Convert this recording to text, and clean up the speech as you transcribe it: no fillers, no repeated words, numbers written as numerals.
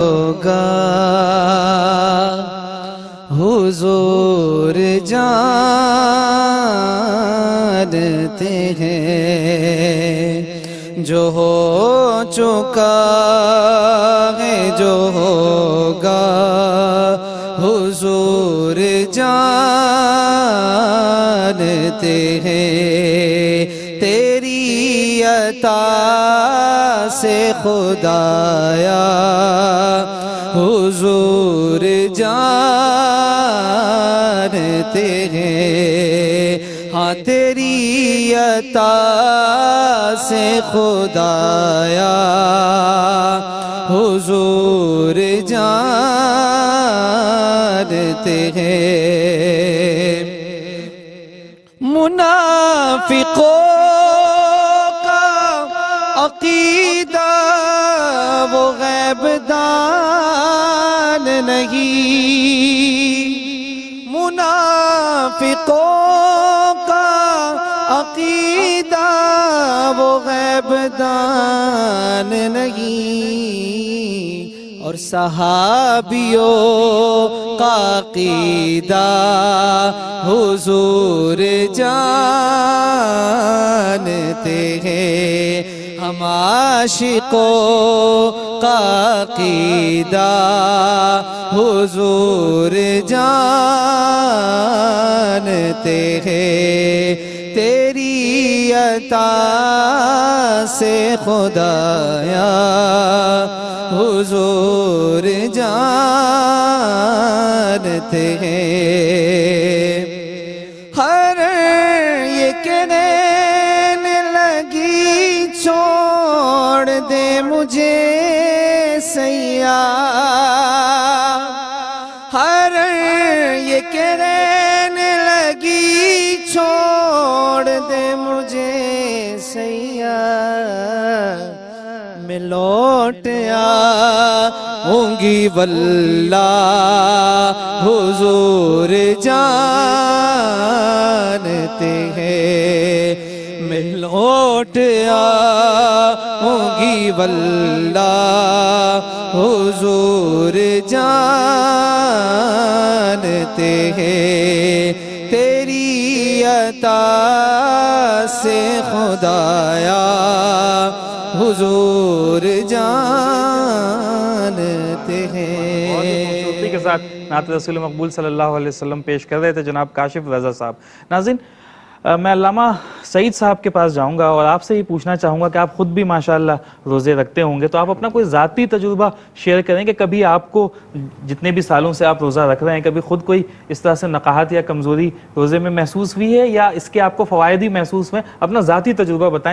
ہوگا حضور جانتے ہیں جو ہو چکا ہے جو ہوگا حضور جانتے ہیں تیری عطا سے خدایا حضور جانتے ہیں ہاں تیری عطا سے خدایا حضور جانتے ہیں منافقوں کا عقیدہ وہ غیب دان نہیں منافقوں کا عقیدہ وہ غیب دان نہیں اور صحابیوں کا عقیدہ حضور جانتے ہیں ہم عاشقوں کا عقیدہ حضور جانتے ہیں تیری عطا سے خدایا حضور جانتے ہیں ہر یہ کہنے لگی چھوڑ دے مجھے سیاح ہر یہ کہنے لگی چھوڑ دے مجھے سیاح میں لوٹ آؤں گی واللہ حضور جانتے ہیں میں لوٹ آؤں گی واللہ حضور جانتے ہیں تیری عطا سے خدایا حضور جانتے ہیں خوبصورتی کے ساتھ نعت رسول مقبول صلی اللہ علیہ وسلم پیش کر رہے تھے جناب کاشف رضا صاحب۔ ناظرین میں علامہ سعید صاحب کے پاس جاؤں گا اور آپ سے یہ پوچھنا چاہوں گا کہ آپ خود بھی ماشاءاللہ روزے رکھتے ہوں گے تو آپ اپنا کوئی ذاتی تجربہ شیئر کریں کہ کبھی آپ کو جتنے بھی سالوں سے آپ روزہ رکھ رہے ہیں کبھی خود کوئی اس طرح سے نقاہت یا کمزوری روزے میں محسوس ہوئی ہے یا اس کے آپ کو فوائد ہی محسوس ہوئے اپنا ذاتی تجربہ بتائیں۔